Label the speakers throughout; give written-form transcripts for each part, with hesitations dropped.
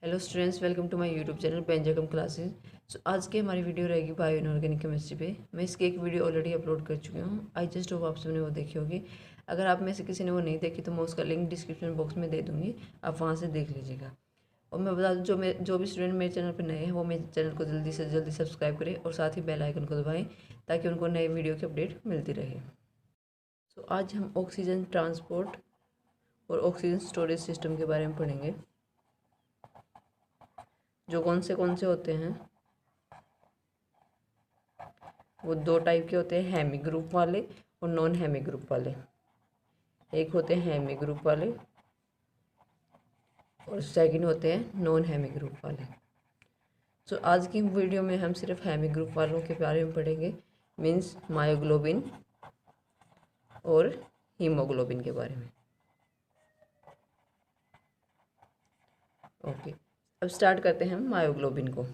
Speaker 1: Hello students, welcome to my YouTube channel पेंजाकम classes. आज की हमारी वीडियो रहेगी बायो इनऑर्गेनिक केमिस्ट्री पे। मैं इसकी एक वीडियो ऑलरेडी अपलोड कर चुकी हूँ। आई जस्ट होप आप सबने वो देखी होगी। अगर आप में से किसी ने वो नहीं देखी तो मैं उसका लिंक डिस्क्रिप्शन बॉक्स में दे दूँगी, आप वहाँ से देख लीजिएगा। और मैं बता दूँ, जो भी स्टूडेंट मेरे चैनल पर नए हैं वो मेरे चैनल को जल्दी से जल्दी सब्सक्राइब करें और साथ ही बेल आइकन को दबाएँ ताकि उनको नए वीडियो की अपडेट मिलती रहे। तो आज हम ऑक्सीजन ट्रांसपोर्ट और ऑक्सीजन स्टोरेज सिस्टम के बारे में पढ़ेंगे। जो कौन से होते हैं वो दो टाइप के होते हैं, हेमी ग्रुप वाले और नॉन हेमी ग्रुप वाले। एक होते हैं हेमी ग्रुप वाले और सेकंड होते हैं नॉन हेमी ग्रुप वाले। तो आज की वीडियो में हम सिर्फ हेमी ग्रुप वालों के बारे में पढ़ेंगे, मीन्स मायोग्लोबिन और हीमोग्लोबिन के बारे में। ओके, अब स्टार्ट करते हैं हम मायोग्लोबिन को।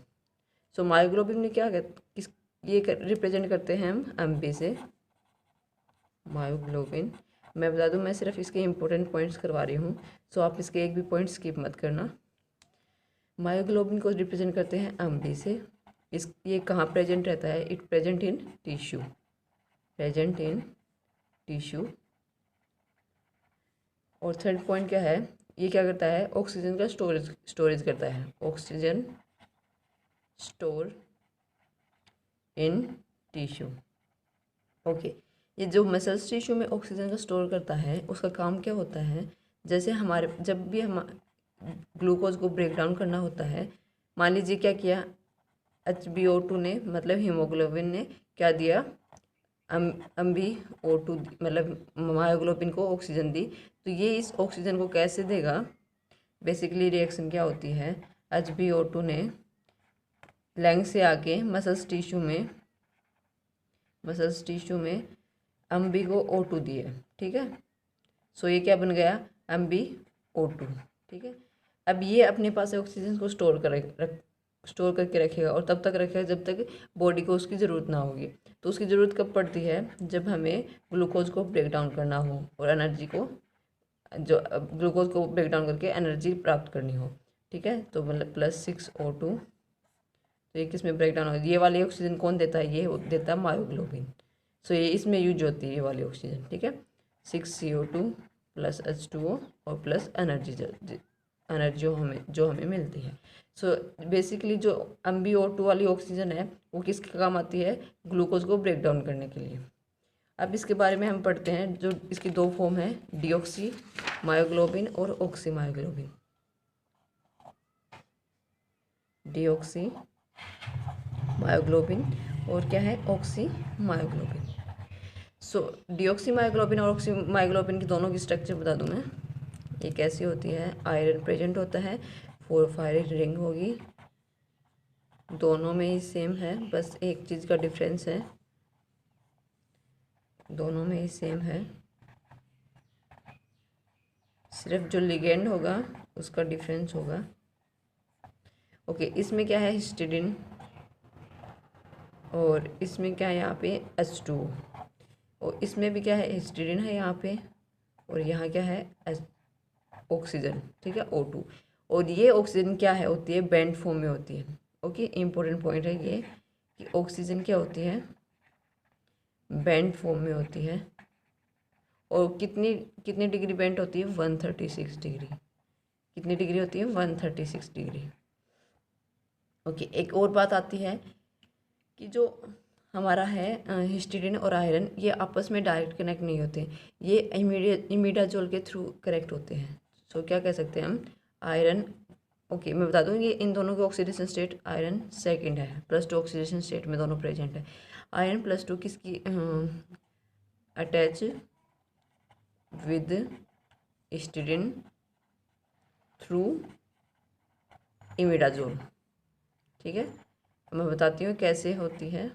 Speaker 1: सो मायोग्लोबिन में क्या किस ये रिप्रेजेंट करते हैं हम एमबी से। मायोग्लोबिन, मैं बता दूं, मैं सिर्फ इसके इंपॉर्टेंट पॉइंट्स करवा रही हूँ, सो आप इसके एक भी पॉइंट स्किप मत करना। मायोग्लोबिन को रिप्रेजेंट करते हैं एमबी से। ये कहाँ प्रेजेंट रहता है? It present in tissue, present in tissue. और थर्ड पॉइंट क्या है? ये क्या करता है? ऑक्सीजन का स्टोरेज करता है। Oxygen store in tissue. Okay, ये जो मसल्स टिश्यू में ऑक्सीजन का स्टोर करता है उसका काम क्या होता है? जैसे हमारे जब भी हम ग्लूकोज को ब्रेक डाउन करना होता है, मान लीजिए क्या किया, HbO2 ने मतलब हीमोग्लोबिन ने क्या दिया, MbO2 मतलब मायोग्लोबिन को ऑक्सीजन दी। तो ये इस ऑक्सीजन को कैसे देगा? बेसिकली रिएक्शन क्या होती है, HbO2 ने लंग से आके मसल्स टिश्यू में MB को O2 दिए, ठीक है। सो ये क्या बन गया? MbO2, ठीक है। अब ये अपने पास ऑक्सीजन को स्टोर करके रखेगा और तब तक रखेगा जब तक बॉडी को उसकी ज़रूरत ना होगी। तो उसकी ज़रूरत कब पड़ती है? जब हमें ग्लूकोज को ब्रेक डाउन करना हो और एनर्जी को, जो ग्लूकोज को ब्रेक डाउन करके एनर्जी प्राप्त करनी हो, ठीक है। तो मतलब +6O2। तो ये किस में ब्रेक डाउन हो? ये वाली ऑक्सीजन कौन देता है? ये देता है मायोग्लोबिन। सो ये इसमें यूज होती है ये वाली ऑक्सीजन, ठीक है। 6CO2 प्लस H2O और प्लस एनर्जी जो हमें मिलती है। सो बेसिकली जो MbO2 वाली ऑक्सीजन है वो किसके काम आती है? ग्लूकोज को ब्रेक डाउन करने के लिए। अब इसके बारे में हम पढ़ते हैं। जो इसकी दो फॉर्म है, डीऑक्सी मायोग्लोबिन और ऑक्सी मायोग्लोबिन। डीऑक्सी मायोग्लोबिन और क्या है? Oxy myoglobin. So deoxy myoglobin और ऑक्सी मायोग्लोबिन की दोनों की स्ट्रक्चर बता दूं मैं। ये कैसी होती है? आयरन प्रेजेंट होता है, 4 रिंग होगी, दोनों में ही सेम है, बस एक चीज़ का डिफरेंस है, दोनों में ही सेम है, सिर्फ जो लिगेंड होगा उसका डिफरेंस होगा। ओके, इसमें क्या है? हिस्टिडिन। और इसमें क्या है? यहाँ पे H2O। और इसमें भी क्या है? हिस्टिडिन है यहाँ पे, और यहाँ क्या है? ऑक्सीजन, ठीक है, O2। और ये ऑक्सीजन क्या है? होती है बैंड फॉर्म में होती है। ओके, इंपॉर्टेंट पॉइंट है ये कि ऑक्सीजन क्या होती है? बैंड फॉर्म में होती है। और कितनी कितनी डिग्री बेंट होती है? 136 डिग्री। कितनी डिग्री होती है? 136 डिग्री। ओके, एक और बात आती है कि जो हमारा है हिस्टिडिन और आयरन, ये आपस में डायरेक्ट कनेक्ट नहीं होते, ये इमिडाजोल के थ्रू कनेक्ट होते हैं। सो क्या कह सकते हैं हम? आयरन, ओके मैं बता दूँ, ये इन दोनों के ऑक्सीडेशन स्टेट, आयरन सेकंड है, +2 ऑक्सीडेशन स्टेट में दोनों प्रेजेंट है। आयरन +2 किसकी attach with histidine through imidazole, ठीक है। मैं बताती हूँ कैसे होती है।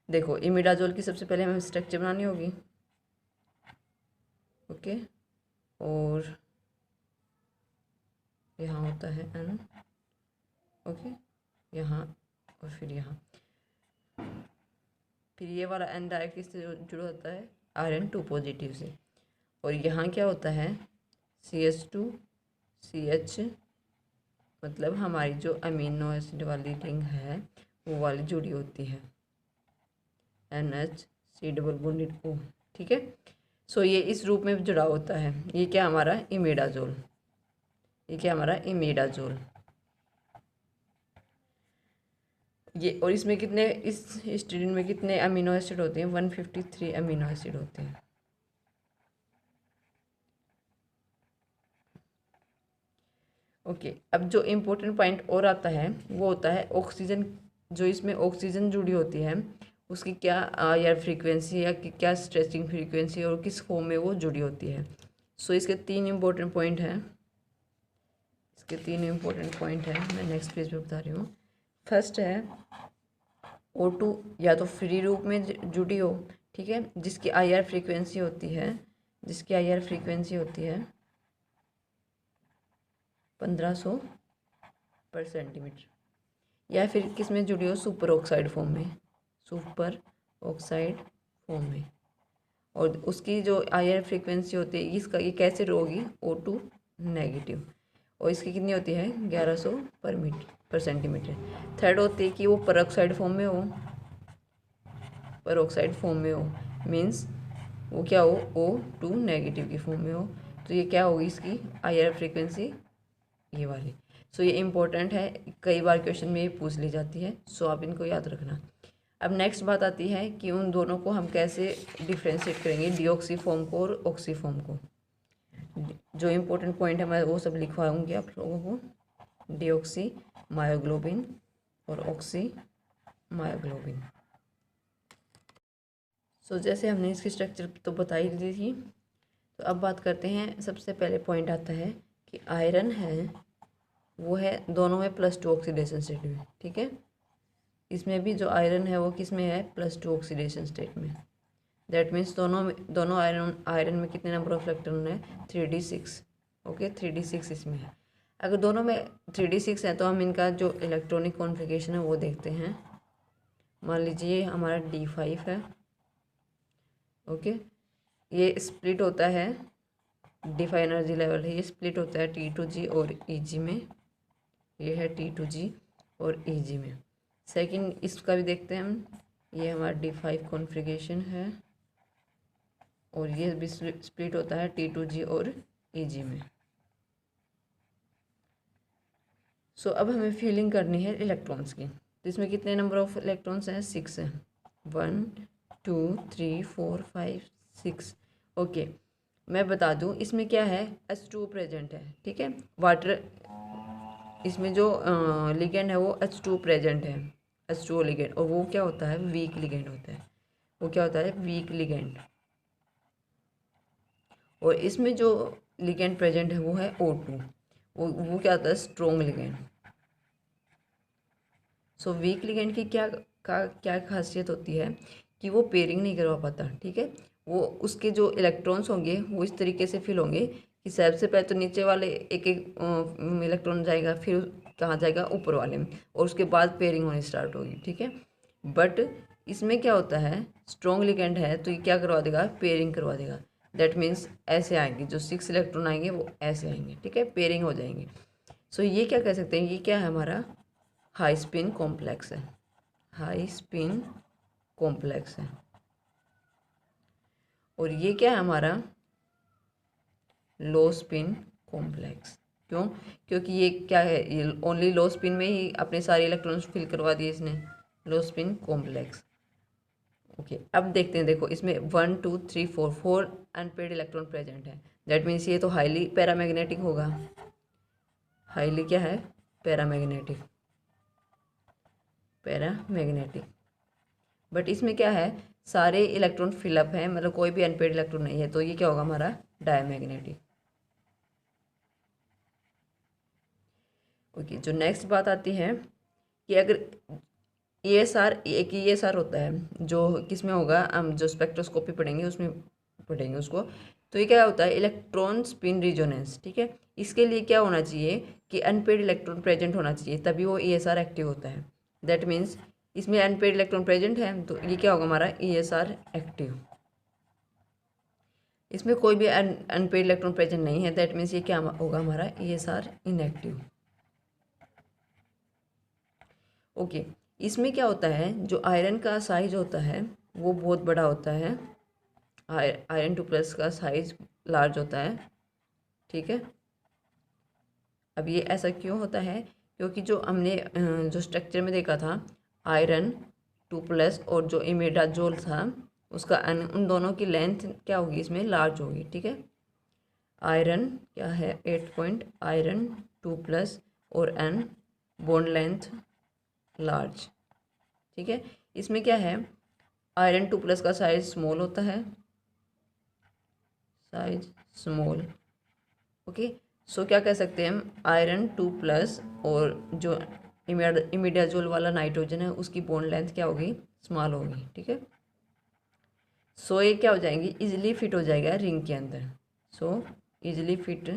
Speaker 1: देखो, इमिडाजोल की सबसे पहले हमें स्ट्रक्चर बनानी होगी, ओके। और यहाँ होता है N, ओके, यहाँ और फिर यहाँ, फिर ये वाला N डायरेक्ट इससे जुड़ा होता है आयरन 2 पॉजिटिव से। और यहाँ क्या होता है? CH2 CH मतलब हमारी जो अमीनो एसिड वाली रिंग है वो वाली जुड़ी होती है, NH डबल बॉन्डेड O, ठीक है। सो ये इस रूप में जुड़ा होता है। ये क्या हमारा इमिडाजोल, ये क्या हमारा इमिडाजोल। ये और इसमें कितने, इस हिस्टीडीन में कितने अमीनो एसिड होते हैं, 153 अमीनो एसिड होते हैं। ओके, अब जो इम्पोर्टेंट पॉइंट और आता है वो होता है ऑक्सीजन। जो इसमें ऑक्सीजन जुड़ी होती है उसकी क्या यार फ्रीक्वेंसी या क्या स्ट्रेचिंग फ्रीक्वेंसी और किस फॉर्म में वो जुड़ी होती है। सो इसके 3 इम्पोर्टेंट पॉइंट हैं, इसके 3 इम्पोर्टेंट पॉइंट हैं, मैं नेक्स्ट पेज पे बता रही हूँ। फर्स्ट है O2 या तो फ्री रूप में जुड़ी हो, ठीक है, जिसकी IR फ्रीक्वेंसी होती है, जिसकी IR फ्रीक्वेंसी होती है 1500 पर सेंटीमीटर, या फिर किस में जुड़ी हो, सुपर ऑक्साइड फॉर्म में, सुपर ऑक्साइड फॉर्म में। और उसकी जो IR फ्रीक्वेंसी होती है इसका, ये कैसे होगी, O2 नेगेटिव, और इसकी कितनी होती है 1100 पर सेंटीमीटर। थर्ड होती है कि वो परऑक्साइड फॉर्म में हो, परऑक्साइड फॉर्म में हो, मीन्स वो क्या हो, O2 नेगेटिव की फॉर्म में हो। तो ये क्या होगी इसकी IR फ्रीक्वेंसी, ये वाली। सो ये इम्पोर्टेंट है, कई बार क्वेश्चन में ये पूछ ली जाती है, सो आप इनको याद रखना। अब नेक्स्ट बात आती है कि उन दोनों को हम कैसे डिफ्रेंशिएट करेंगे, डीऑक्सी फॉर्म को और ऑक्सी फॉर्म को। जो इम्पोर्टेंट पॉइंट है मैं वो सब लिखवाऊंगी आप लोगों को, डीऑक्सी मायोग्लोबिन और ऑक्सी मायोग्लोबिन। सो जैसे हमने इसकी स्ट्रक्चर तो बता ही दी थी, तो अब बात करते हैं। सबसे पहले पॉइंट आता है कि आयरन है वो है दोनों में +2 ऑक्सीडेशन स्टेट में, ठीक है। इसमें भी जो आयरन है वो किस में है, +2 ऑक्सीडेशन स्टेट में। दैट मीन्स दोनों आयरन में कितने नंबर ऑफ इलेक्ट्रॉन है, 3d6। ओके, 3d6 इसमें है। अगर दोनों में 3d6 है तो हम इनका जो इलेक्ट्रॉनिक कॉन्फ़िगरेशन है वो देखते हैं। मान लीजिए हमारा D5 है, ओके, ये स्प्लिट होता है, D5 एनर्जी लेवल है, ये स्प्लिट होता है T2G और EG में, ये है T2G और EG में। सेकंड इसका भी देखते हैं हम, ये हमारा D5 कॉन्फ़िगरेशन है और ये भी स्प्लिट होता है T2G और EG में। सो अब हमें फीलिंग करनी है इलेक्ट्रॉन्स की। तो इसमें कितने नंबर ऑफ इलेक्ट्रॉन्स हैं, 6 हैं, 1 2 3 4 5 6। ओके, मैं बता दूं इसमें क्या है, H2 प्रेजेंट है, ठीक है। वाटर, इसमें जो लिगेंड है वो H2 प्रेजेंट है, H2O लिगेंड, और वो क्या होता है, वीक लिगेंड होता है, वो क्या होता है, वीक लिगेंड। और इसमें जो लिगेंड प्रेजेंट है वो है O2, वो क्या होता है, strong ligand. So weak ligand की क्या खासियत होती है कि वो पेयरिंग नहीं करवा पाता, ठीक है। वो उसके जो इलेक्ट्रॉन्स होंगे वो इस तरीके से फिल होंगे कि सबसे पहले तो नीचे वाले एक एक इलेक्ट्रॉन जाएगा, फिर कहाँ जाएगा, ऊपर वाले में, और उसके बाद पेयरिंग होनी स्टार्ट होगी, ठीक है। बट इसमें क्या होता है, स्ट्रॉन्ग लिगेंड है तो ये क्या करवा देगा, पेयरिंग करवा देगा। दैट मीन्स ऐसे आएंगे, जो 6 इलेक्ट्रॉन आएंगे वो ऐसे आएंगे, ठीक है, पेयरिंग हो जाएंगे। सो ये क्या कह सकते हैं, ये क्या है, हमारा हाई स्पिन कॉम्प्लेक्स है, हाई स्पिन कॉम्प्लेक्स है। और ये क्या है, हमारा लो स्पिन कॉम्प्लेक्स। क्यों, क्योंकि ये क्या है, ये ओनली लो स्पिन में ही अपने सारे इलेक्ट्रॉन्स फिल करवा दिए इसने, लो स्पिन कॉम्प्लेक्स। ओके, अब देखते हैं, देखो इसमें 1 2 3 4 अनपेड इलेक्ट्रॉन प्रेजेंट है। दैट मीन्स ये तो हाईली पैरामैग्नेटिक होगा, हाईली क्या है, पैरामैग्नेटिक, पैरामैग्नेटिक। बट इसमें क्या है, सारे इलेक्ट्रॉन फिलअप हैं, मतलब कोई भी अनपेड इलेक्ट्रॉन नहीं है, तो ये क्या होगा, हमारा डायमैग्नेटिक। ओके, जो नेक्स्ट बात आती है कि अगर ESR, एक ESR होता है जो किस में होगा, हम जो स्पेक्ट्रोस्कोपी पढ़ेंगे उसमें पढ़ेंगे उसको। तो ये क्या होता है, इलेक्ट्रॉन स्पिन रिजोनेंस, ठीक है। इसके लिए क्या होना चाहिए कि अनपेड इलेक्ट्रॉन प्रेजेंट होना चाहिए, तभी वो ESR एक्टिव होता है। दैट मीन्स इसमें अनपेड इलेक्ट्रॉन प्रेजेंट है तो ये क्या होगा, हमारा ESR एक्टिव। इसमें कोई भी अनपेड इलेक्ट्रॉन प्रेजेंट नहीं है, दैट मीन्स ये क्या होगा, हमारा ESR इनएक्टिव। ओके, इसमें क्या होता है, जो आयरन का साइज होता है वो बहुत बड़ा होता है, आयरन 2+ का साइज लार्ज होता है, ठीक है। अब ये ऐसा क्यों होता है, क्योंकि जो हमने जो स्ट्रक्चर में देखा था, आयरन 2+ और जो इमिडाजोल था उसका उन दोनों की लेंथ क्या होगी, इसमें लार्ज होगी, ठीक है। आयरन क्या है 8 पॉइंट, आयरन 2+ और एन बॉन्ड लेंथ लार्ज, ठीक है। इसमें क्या है, आयरन 2+ का साइज स्मॉल होता है, साइज स्मॉल, ओके। सो क्या कह सकते हैं हम, आयरन 2+ और जो इमिडाजोल वाला नाइट्रोजन है उसकी बॉन्ड लेंथ क्या होगी, स्मॉल होगी, ठीक है। सो ये क्या हो जाएंगी, इजीली फिट हो जाएगा रिंग के अंदर, सो easily fit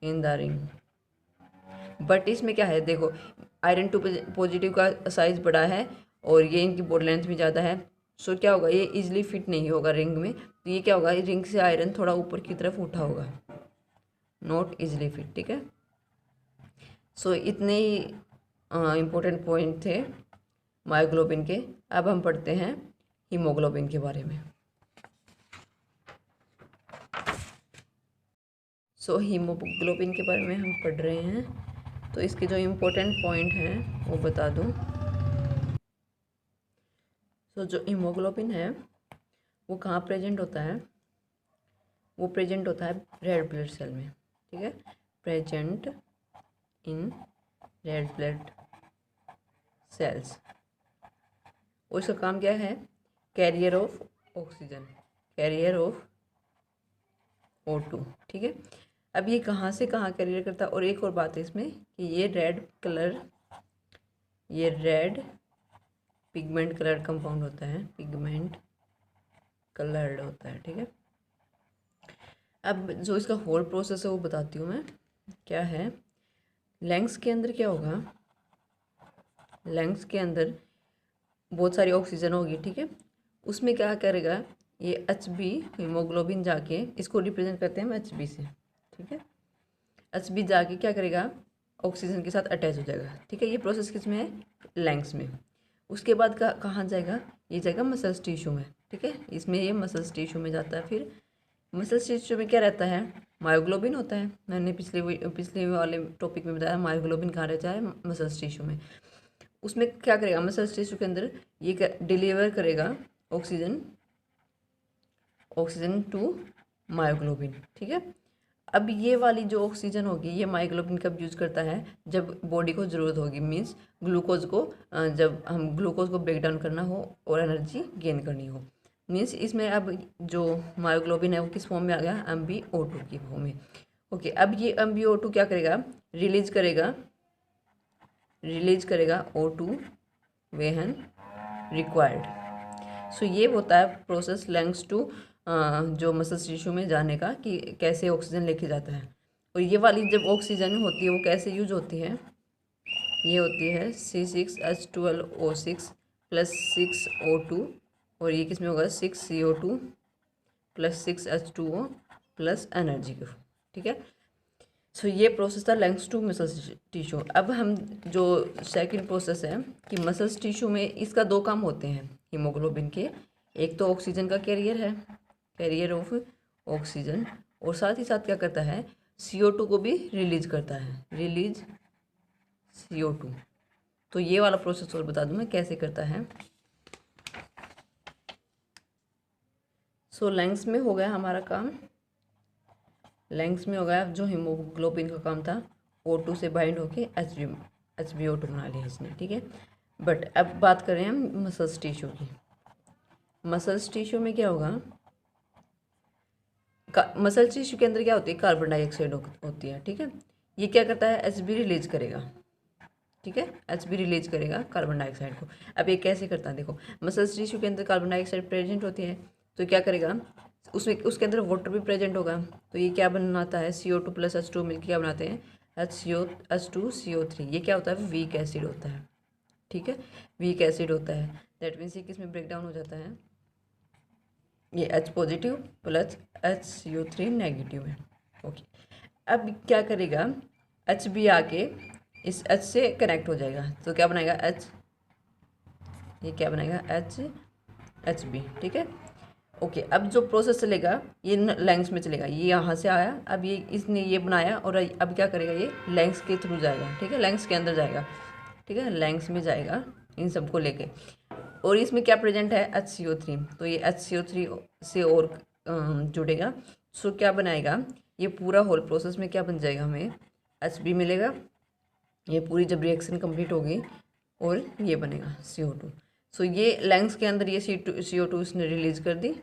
Speaker 1: in the ring. But इसमें क्या है, देखो आयरन 2+ का साइज बड़ा है और ये इनकी बॉडी लेंथ भी ज़्यादा है, सो क्या होगा, ये इजीली फिट नहीं होगा रिंग में, तो ये क्या होगा, रिंग से आयरन थोड़ा ऊपर की तरफ उठा होगा, नॉट इजीली फिट, ठीक है। सो इतने ही इम्पोर्टेंट पॉइंट थे मायोग्लोबिन के। अब हम पढ़ते हैं हीमोग्लोबिन के बारे में। सो हीमोग्लोबिन के बारे में हम पढ़ रहे हैं, तो इसके जो इम्पोर्टेंट पॉइंट हैं वो बता दूं। सो जो हीमोग्लोबिन है वो कहाँ प्रेजेंट होता है, वो प्रेजेंट होता है रेड ब्लड सेल में, ठीक है, present in red blood cells. और इसका काम क्या है, carrier of oxygen, carrier of O2, ठीक है। अब ये कहाँ से कहाँ कैरियर करता है, और एक और बात है इसमें कि ये रेड पिगमेंट कलर्ड कंपाउंड होता है, पिगमेंट कलर्ड होता है, ठीक है। अब जो इसका होल प्रोसेस है वो बताती हूँ मैं क्या है। लंग्स के अंदर क्या होगा, लंग्स के अंदर बहुत सारी ऑक्सीजन होगी, ठीक है। उसमें क्या करेगा, ये HB हीमोग्लोबिन जाके, इसको रिप्रेजेंट करते हैं हम HB से, ठीक है। HB जाके क्या करेगा, ऑक्सीजन के साथ अटैच हो जाएगा, ठीक है। ये प्रोसेस किस में है, लंग्स में। उसके बाद कहाँ जाएगा, ये जाएगा मसल्स टिश्यू में, ठीक है। इसमें ये मसल्स टिश्यू में जाता है। फिर मसल्स टिश्यू में क्या रहता है, मायोग्लोबिन होता है। मैंने पिछले वाले टॉपिक में बताया मायोग्लोबिन कहाँ रहता है, मसल्स टिश्यू में। उसमें क्या करेगा, मसल्स टिश्यू के अंदर ये डिलीवर करेगा ऑक्सीजन टू मायोग्लोबिन, ठीक है। अब ये वाली जो ऑक्सीजन होगी ये मायोग्लोबिन कब यूज करता है, जब बॉडी को ज़रूरत होगी, मीन्स ग्लूकोज को, जब हम ग्लूकोज को ब्रेक डाउन करना हो और एनर्जी गेन करनी हो। मीन्स इसमें अब जो मायोग्लोबिन है वो किस फॉर्म में आ गया, MbO2 की फॉर्म में, ओके। अब ये MbO2 क्या करेगा, रिलीज करेगा O2 वेहन रिक्वायर्ड। सो ये होता है प्रोसेस लंग्स टू जो मसल्स टिश्यू में जाने का, कि कैसे ऑक्सीजन लेके जाता है। और ये वाली जब ऑक्सीजन होती है वो कैसे यूज होती है, ये होती है C6H12O6 + 6O2, और ये किस में होगा 6CO2 + 6H2O + एनर्जी के, ठीक है। सो ये प्रोसेस था लंग्स टू मसल्स टिश्यू। अब हम जो सेकंड प्रोसेस है कि मसल्स टिश्यू में इसका दो काम होते हैं हीमोग्लोबिन के, एक तो ऑक्सीजन का कैरियर है, कैरियर ऑफ ऑक्सीजन, और साथ ही साथ क्या करता है, CO2 को भी रिलीज करता है, रिलीज CO2। तो ये वाला प्रोसेस और बता दूं मैं कैसे करता है। सो लंग्स में हो गया हमारा काम, लंग्स में हो गया जो हीमोग्लोबिन का काम था, O2 से बाइंड होके HbO2 बना लिया इसने, ठीक है। बट अब बात करें हम मसल्स टिश्यू की। मसल्स टिश्यू में क्या होगा, मसल्स टिश्यू के अंदर क्या होती है, कार्बन डाइऑक्साइड होती है, ठीक है। ये क्या करता है, HB रिलीज करेगा, ठीक है, HB रिलीज करेगा कार्बन डाइऑक्साइड को। अब ये कैसे करता है, देखो मसल्स टिश्यू के अंदर कार्बन डाइऑक्साइड प्रेजेंट होती है, तो क्या करेगा, उसमें उसके अंदर वाटर भी प्रेजेंट होगा, तो ये क्या बनाता है, CO2 + H2 मिलकर क्या बनाते हैं, H2CO3। ये क्या होता है, वीक एसिड होता है, ठीक है, वीक एसिड होता है। दैट मीन्स ये किसमें ब्रेक डाउन हो जाता है, ये H पॉजिटिव + HCO3 नेगेटिव है, ओके। अब क्या करेगा, HB आके इस H से कनेक्ट हो जाएगा, तो क्या बनाएगा H, ये क्या बनाएगा HB, ठीक है। ओके, अब जो प्रोसेस चलेगा ये लेंग्स में चलेगा, ये यहाँ से आया, अब ये इसने ये बनाया और अब क्या करेगा, ये लेंग्स के थ्रू जाएगा, ठीक है, लेंग्स के अंदर जाएगा, ठीक है, लेंग्स में जाएगा इन सबको लेके। और इसमें क्या प्रेजेंट है HCO3, तो ये HCO3 से और जुड़ेगा, सो क्या बनाएगा, ये पूरा होल प्रोसेस में क्या बन जाएगा, हमें HB मिलेगा। ये पूरी जब रिएक्शन कंप्लीट होगी और ये बनेगा CO2। सो ये लेंग्स के अंदर ये CO2 इसने रिलीज कर दी,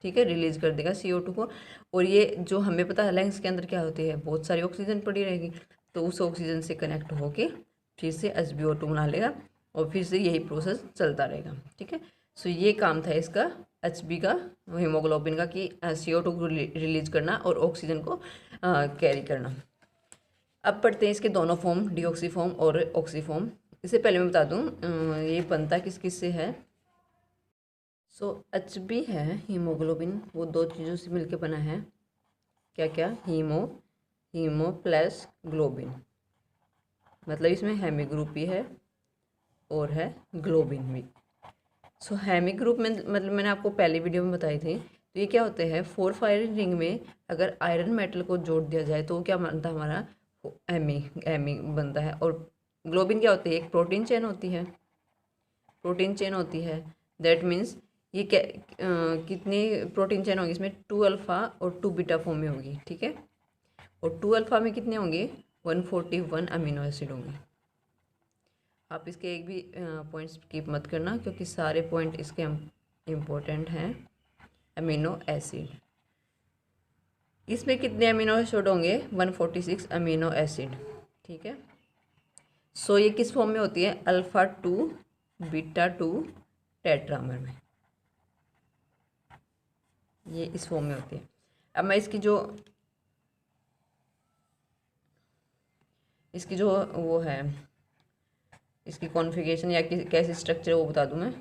Speaker 1: ठीक है, रिलीज कर देगा CO2 को। और ये जो हमें पता है लेंग्स के अंदर क्या होती है, बहुत सारी ऑक्सीजन पड़ी रहेगी, तो उस ऑक्सीजन से कनेक्ट होके फिर से HbO2 बना लेगा और फिर से यही प्रोसेस चलता रहेगा, ठीक है। सो ये काम था इसका HB का, हीमोग्लोबिन का, कि CO2 को रिलीज करना और ऑक्सीजन को कैरी करना। अब पढ़ते हैं इसके दोनों फॉर्म, डीऑक्सी फॉर्म और ऑक्सी फॉर्म। इससे पहले मैं बता दूं ये बनता किस किस से है। सो HB है हीमोग्लोबिन, वो दो चीज़ों से मिलकर बना है, क्या क्या, हीमो प्लस ग्लोबिन, मतलब इसमें हेमी ग्रुप भी है और है ग्लोबिन भी। सो हेमी ग्रुप में मतलब मैंने आपको पहले वीडियो में बताई थी, तो ये क्या होते हैं, 4 फायरिंग रिंग में अगर आयरन मेटल को जोड़ दिया जाए तो क्या बनता है हमारा, एमी बनता है। और ग्लोबिन क्या होती है, एक प्रोटीन चेन होती है, प्रोटीन चेन होती है, दैट मीन्स ये क्या कितनी प्रोटीन चेन होगी इसमें, 2 अल्फ़ा और 2 बीटा फॉर्म में होगी, ठीक है। और 2 अल्फ़ा में कितने होंगे, 141 अमीनो एसिड होंगे। आप इसके एक भी पॉइंट्स स्किप मत करना, क्योंकि सारे पॉइंट इसके इम्पोर्टेंट हैं। अमीनो एसिड, इसमें कितने अमीनो एसिड होंगे, 146 अमीनो एसिड, ठीक है। सो ये किस फॉर्म में होती है, अल्फ़ा 2 बीटा 2 टेट्रामर में, ये इस फॉर्म में होती है। अब मैं इसकी जो वो है, इसकी कॉन्फ़िगरेशन या कैसी स्ट्रक्चर वो बता दूं मैं।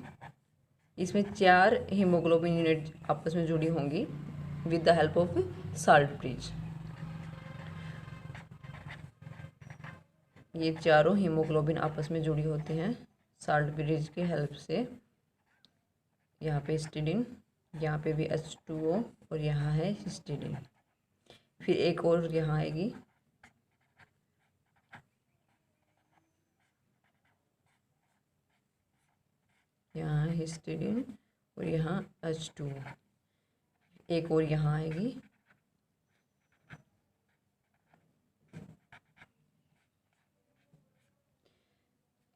Speaker 1: इसमें 4 हीमोग्लोबिन यूनिट आपस में जुड़ी होंगी with the help of salt bridge. ये चारों हीमोग्लोबिन आपस में जुड़ी होती हैं साल्ट ब्रिज की हेल्प से। यहाँ पे हिस्टिडीन, यहाँ पे भी H2O और यहाँ है हिस्टिडीन। फिर एक और यहाँ आएगी, यहाँ है हिस्टिडीन और यहाँ H2O। एक और यहाँ आएगी,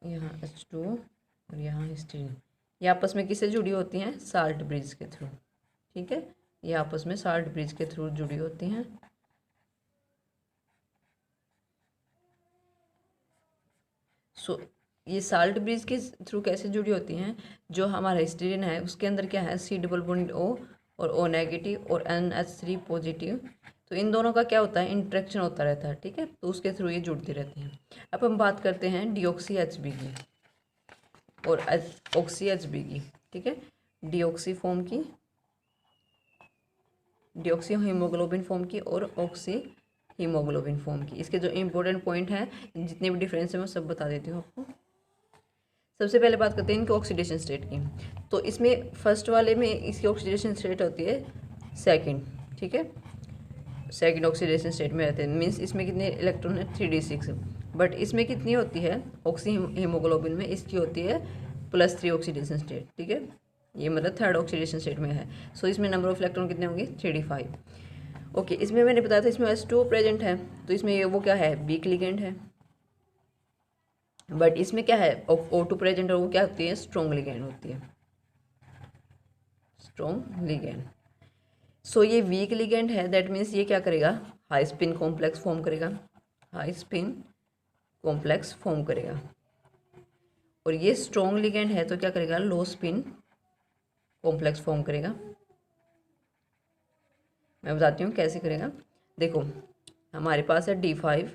Speaker 1: यहाँ H2O और यहाँ हिस्टिडीन। ये आपस में किससे जुड़ी होती हैं, साल्ट ब्रिज के थ्रू, ठीक है। ये आपस में साल्ट ब्रिज के थ्रू जुड़ी होती हैं। सो ये साल्ट ब्रिज के थ्रू कैसे जुड़ी होती हैं, जो हमारा हिस्टीडीन है उसके अंदर क्या है, C+O और O- और NH3 पॉजिटिव, तो इन दोनों का क्या होता है, इंट्रैक्शन होता रहता है, ठीक है, तो उसके थ्रू ये जुड़ती रहती हैं। अब हम बात करते हैं डीऑक्सी HB की और ऑक्सी HB की, ठीक है। डीऑक्सी फॉर्म की, डीऑक्सी हीमोग्लोबिन फॉर्म की और ऑक्सी हीमोग्लोबिन फॉर्म की। इसके जो इंपॉर्टेंट पॉइंट हैं, जितने भी डिफरेंस है मैं सब बता देती हूँ आपको। सबसे पहले बात करते हैं इनके ऑक्सीडेशन स्टेट की। तो इसमें फर्स्ट वाले में इसकी ऑक्सीडेशन स्टेट होती है सेकंड, ठीक है, सेकंड ऑक्सीडेशन स्टेट में रहते हैं, मीन्स इसमें कितने इलेक्ट्रॉन है, 3d6। बट इसमें कितनी होती है ऑक्सी हीमोग्लोबिन में, इसकी होती है +3 ऑक्सीडेशन स्टेट, ठीक है, ये मतलब थर्ड ऑक्सीडेशन स्टेट में है। सो इसमें नंबर ऑफ इलेक्ट्रॉन कितने होंगे, 3d5। ओके, इसमें मैंने बताया था इसमें H2O प्रेजेंट है, तो इसमें ये वो क्या है, वीक लिगेंड है। बट इसमें क्या है, O2 प्रेजेंट है, वो क्या होती है, स्ट्रॉन्ग लिगेंड होती है, स्ट्रॉन्ग लिगेंड। सो ये वीक लिगेंड है, दैट मीन्स ये क्या करेगा, हाई स्पिन कॉम्प्लेक्स फॉर्म करेगा, हाई स्पिन कॉम्प्लेक्स फॉर्म करेगा। और ये स्ट्रॉन्ग लिगेंड है तो क्या करेगा, लो स्पिन कॉम्प्लेक्स फॉर्म करेगा। मैं बताती हूँ कैसे करेगा। देखो हमारे पास है D5,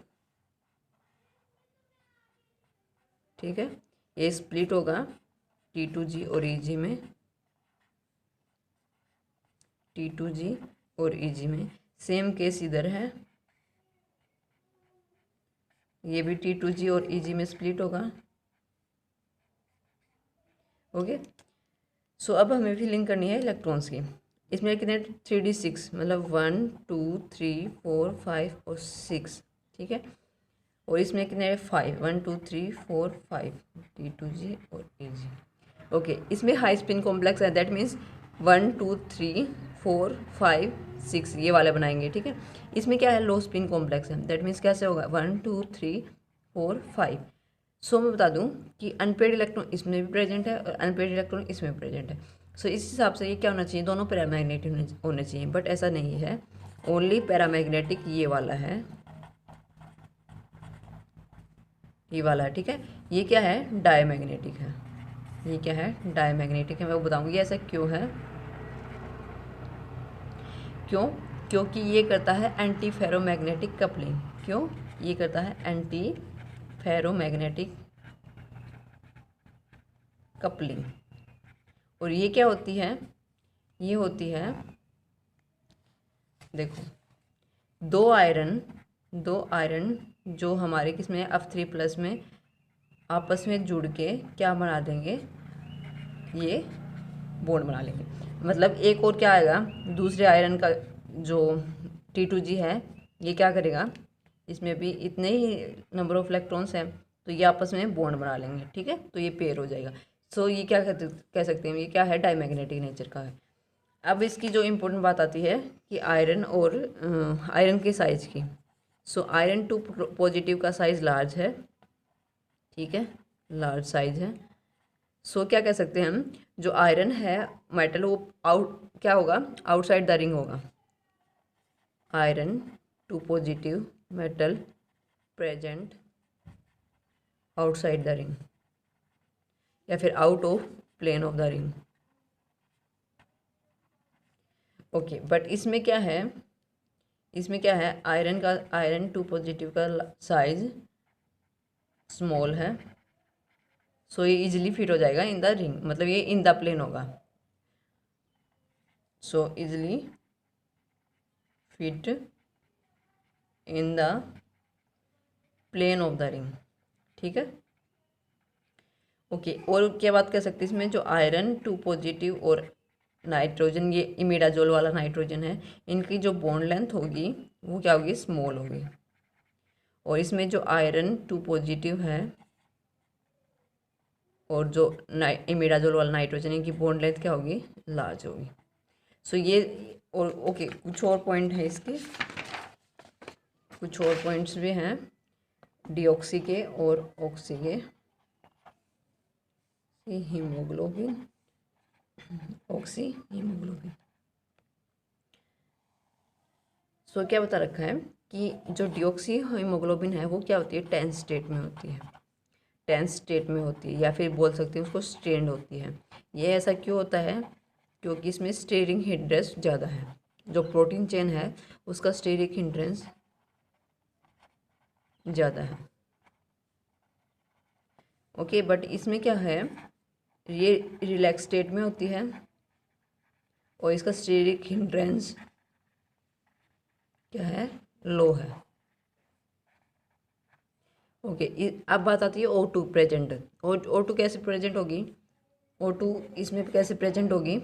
Speaker 1: ठीक है, ये स्प्लिट होगा T2G और EG में, T2G और EG में। सेम केस इधर है, ये भी T2G और EG में स्प्लिट होगा। ओके, सो अब हमें फिलिंग करनी है इलेक्ट्रॉन्स की। इसमें कितने 3D6 मतलब 1 2 3 4 5 और 6, ठीक है। और इसमें कितने 5 1 2 3 4 5 T2G और EG। ओके, इसमें हाई स्पिन कॉम्प्लेक्स है, दैट मीन्स 1 2 3 4 5 6 ये वाले बनाएंगे, ठीक है। इसमें क्या है लो स्पिन कॉम्प्लेक्स है, दैट मीन्स कैसे होगा 1 2 3 4 5। सो मैं बता दूं कि अनपेड इलेक्ट्रॉन इसमें भी प्रेजेंट है और अनपेड इलेक्ट्रॉन इसमें भी प्रेजेंट है। सो इस हिसाब से ये क्या होना चाहिए, दोनों पैरामैग्नेटिक होने चाहिए, बट ऐसा नहीं है, ओनली पैरामैग्नेटिक ये वाला है, ये वाला है, ठीक है। ये क्या है डायमैग्नेटिक है, ये क्या है डायमैग्नेटिक है। मैं वो बताऊंगी ऐसा क्यों है, क्यों, क्योंकि ये करता है एंटी फेरोमैग्नेटिक कपलिंग। क्यों, ये करता है एंटी फेरोमैग्नेटिक कपलिंग। और ये क्या होती है, ये होती है, देखो दो आयरन जो हमारे किसमें F3+ में आपस में जुड़ के क्या बना देंगे, ये बॉन्ड बना लेंगे। मतलब एक और क्या आएगा, दूसरे आयरन का जो T2G है ये क्या करेगा, इसमें भी इतने ही नंबर ऑफ इलेक्ट्रॉन्स हैं तो ये आपस में बॉन्ड बना लेंगे, ठीक है, तो ये पेयर हो जाएगा। सो ये क्या कह सकते हैं, ये क्या है डायमैग्नेटिक नेचर का है। अब इसकी जो इम्पोर्टेंट बात आती है कि आयरन और आयरन के साइज की। सो आयरन 2 पॉजिटिव का साइज लार्ज है, ठीक है, लार्ज साइज है। सो क्या कह सकते हैं हम, जो आयरन है मेटल वो आउट क्या होगा, आउटसाइड द रिंग होगा। Iron 2 positive metal present outside the ring या फिर out of plane of the ring. Okay, but इसमें क्या है, इसमें क्या है आयरन 2 पॉजिटिव का साइज स्मॉल है। सो ये इजीली फिट हो जाएगा इन द रिंग, मतलब ये इन द प्लेन होगा। So easily fit in the plane of the ring, ठीक है। ओके, और क्या बात कर सकते हैं इसमें, जो आयरन 2 पॉजिटिव और नाइट्रोजन, ये इमिडाजोल वाला नाइट्रोजन है, इनकी जो बॉन्ड लेंथ होगी वो क्या होगी, स्मॉल होगी। और इसमें जो आयरन 2 पॉजिटिव है और जो इमिडाजोल वाला नाइट्रोजन, इनकी बॉन्ड लेंथ क्या होगी, लार्ज होगी। सो ये और ओके, कुछ और पॉइंट है इसके, कुछ और पॉइंट्स भी हैं डीऑक्सी के और ऑक्सी के। Haemoglobin, oxy haemoglobin. सो क्या बता रखा है कि जो डीऑक्सी हीमोग्लोबिन है वो क्या होती है, टेंस स्टेट में होती है, टेंस स्टेट में होती है, या फिर बोल सकते हैं उसको स्ट्रेंड होती है। ये ऐसा क्यों होता है, क्योंकि इसमें स्टेरिक हिंड्रेंस ज़्यादा है। जो प्रोटीन चेन है उसका स्टेरिक हिंड्रेंस ज़्यादा है। ओके, बट इसमें क्या है, ये रिलैक्स स्टेट में होती है और इसका स्टेरिक हिंड्रेंस क्या है, लो है। ओके, अब बात आती है O2 प्रेजेंट। O2 कैसे प्रेजेंट होगी, O2 इसमें कैसे प्रेजेंट होगी,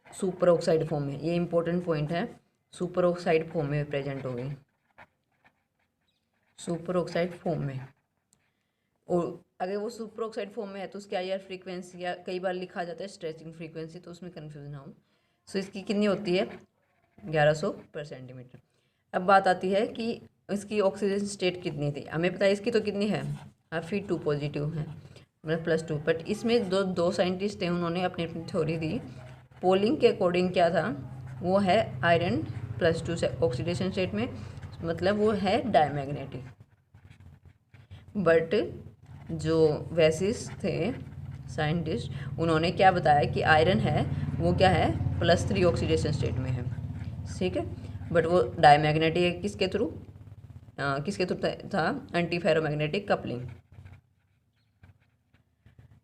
Speaker 1: सुपर ऑक्साइड फॉर्म में। ये इंपॉर्टेंट पॉइंट है, सुपर ऑक्साइड फॉर्म में प्रेजेंट होगी, सुपर ऑक्साइड फॉर्म में। और अगर वो सुपर ऑक्साइड फॉर्म में है तो उसकी IR फ्रीक्वेंसी, या कई बार लिखा जाता है स्ट्रेचिंग फ्रीक्वेंसी, तो उसमें कन्फ्यूजन ना हो। सो इसकी कितनी होती है, 1100/सेंटीमीटर। अब बात आती है कि इसकी ऑक्सीजन स्टेट कितनी थी, हमें पता है इसकी तो कितनी है, Fe2 पॉजिटिव है, मतलब +2। बट इसमें दो साइंटिस्ट थे, उन्होंने अपनी अपनी थ्योरी दी। पोलिंग के अकॉर्डिंग क्या था, वो है आयरन +2 से ऑक्सीडेशन स्टेट में, मतलब वो है डायमैग्नेटिक। बट जो वैसिस थे साइंटिस्ट, उन्होंने क्या बताया कि आयरन है वो क्या है, +3 ऑक्सीडेशन स्टेट में है, ठीक है। बट वो डायमैग्नेटिक है, किसके थ्रू, किसके थ्रू था, एंटी फेरोमैग्नेटिक कपलिंग।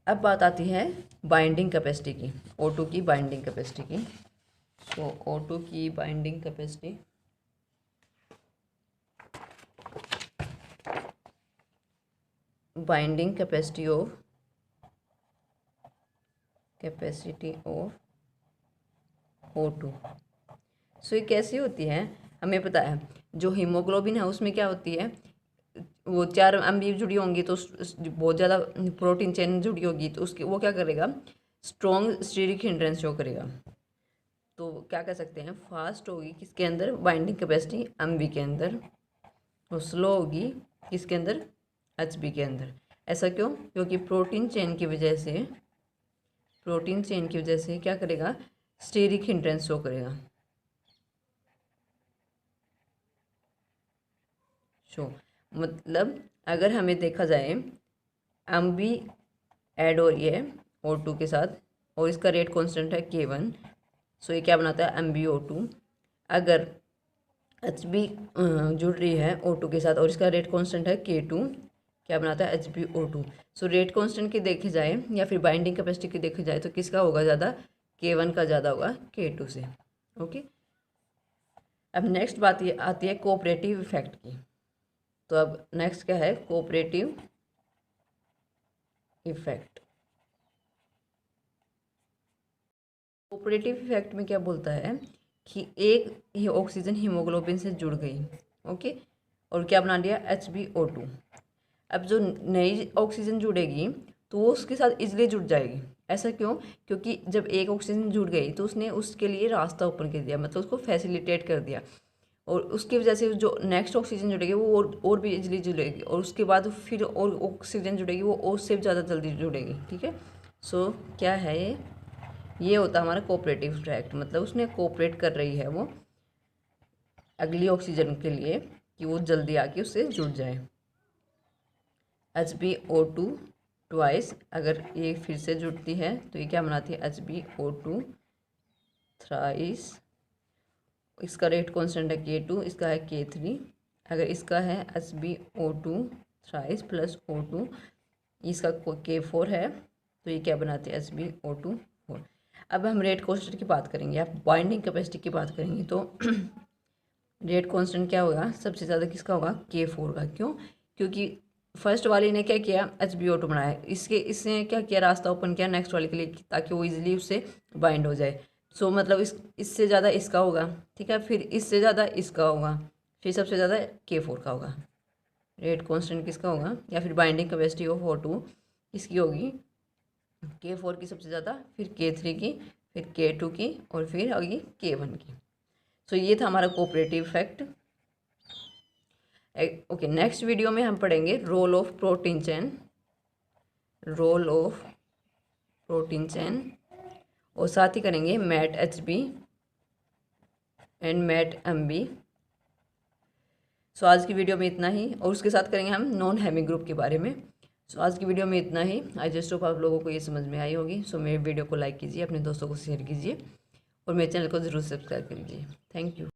Speaker 1: अब बात आती है बाइंडिंग कैपेसिटी की, O2 की बाइंडिंग कैपेसिटी की। तो O2 की binding capacity, binding capacity of O2। सो ये कैसी होती है, हमें पता है जो हीमोग्लोबिन है उसमें क्या होती है, वो 4 अम्बी जुड़ी होंगी तो बहुत ज़्यादा प्रोटीन चेन जुड़ी होगी तो उसके वो क्या करेगा, स्ट्रॉन्ग स्टीरिक हिंड्रेंस शो करेगा। तो क्या कह सकते हैं, फास्ट होगी किसके अंदर, बाइंडिंग कैपेसिटी अम्बी के अंदर, और स्लो होगी किसके अंदर, एचबी के अंदर। ऐसा क्यों, क्योंकि प्रोटीन चेन की वजह से क्या करेगा, स्टीरिक हिंड्रेंस शो करेगा। मतलब अगर हमें देखा जाए अम्बी ऐड हो रही है O2 के साथ और इसका रेट कांस्टेंट है K1, सो ये क्या बनाता है, MbO2। अगर HB जुड़ रही है O2 के साथ और इसका रेट कांस्टेंट है K2, क्या बनाता है, HbO2। सो रेट कांस्टेंट की देखी जाए या फिर बाइंडिंग कैपेसिटी की देखी जाए तो किसका होगा ज़्यादा, K1 का ज़्यादा होगा K2 से। ओके, अब नेक्स्ट बात ये आती है कोऑपरेटिव इफेक्ट की। तो अब नेक्स्ट क्या है, कोऑपरेटिव इफेक्ट। कोऑपरेटिव इफेक्ट में क्या बोलता है कि एक ही ऑक्सीजन हीमोग्लोबिन से जुड़ गई, ओके, और क्या बना दिया, HbO2। अब जो नई ऑक्सीजन जुड़ेगी तो वो उसके साथ इजीली जुड़ जाएगी। ऐसा क्यों, क्योंकि जब एक ऑक्सीजन जुड़ गई तो उसने उसके लिए रास्ता ओपन कर दिया, मतलब उसको फैसिलिटेट कर दिया, और उसकी वजह से जो नेक्स्ट ऑक्सीजन जुड़ेगी वो और भी इजीली जुड़ेगी, और उसके बाद फिर और ऑक्सीजन जुड़ेगी वो और से ज़्यादा जल्दी जुड़ेगी। ठीक है, सो क्या है ये होता है हमारा कोऑपरेटिव इफेक्ट, मतलब उसने कोऑपरेट कर रही है वो अगली ऑक्सीजन के लिए कि वो जल्दी आके उससे जुड़ जाए। HbO2 ट्वाइस, अगर ये फिर से जुड़ती है तो ये क्या बनाती है, HbO2 थ्राइस। इसका रेट कांस्टेंट है K2, इसका है K3। अगर इसका है HbO2 थ्राइस प्लस O2, इसका K4 है, तो ये क्या बनाते हैं, HbO2 4। अब हम रेट कांस्टेंट की बात करेंगे, आप बाइंडिंग कैपेसिटी की बात करेंगे तो रेट कांस्टेंट क्या होगा, सबसे ज़्यादा किसका होगा, K4 का। क्यों, क्योंकि फर्स्ट वाले ने क्या किया, HbO2 बनाया, इसने क्या किया, रास्ता ओपन किया नेक्स्ट वाले के लिए ताकि वो इजीली उससे बाइंड हो जाए। सो मतलब इससे ज़्यादा इसका होगा, ठीक है, फिर इससे ज़्यादा इसका होगा, फिर सबसे ज़्यादा K4 का होगा। रेट कांस्टेंट किसका होगा, या फिर बाइंडिंग कैपेसिटी ऑफ O2 इसकी होगी K4 की सबसे ज़्यादा, फिर K3 की, फिर K2 की, और फिर होगी K1 की। सो ये था हमारा cooperative effect. Okay, next video में हम पढ़ेंगे रोल ऑफ प्रोटीन चेन, और साथ ही करेंगे met HB and met MB। So आज की वीडियो में इतना ही, और उसके साथ करेंगे हम नॉन हेमी ग्रुप के बारे में। सो आज की वीडियो में इतना ही। आई जस्ट होप आप लोगों को ये समझ में आई होगी। सो मेरे वीडियो को लाइक कीजिए, अपने दोस्तों को शेयर कीजिए, और मेरे चैनल को ज़रूर सब्सक्राइब कीजिए। Thank you.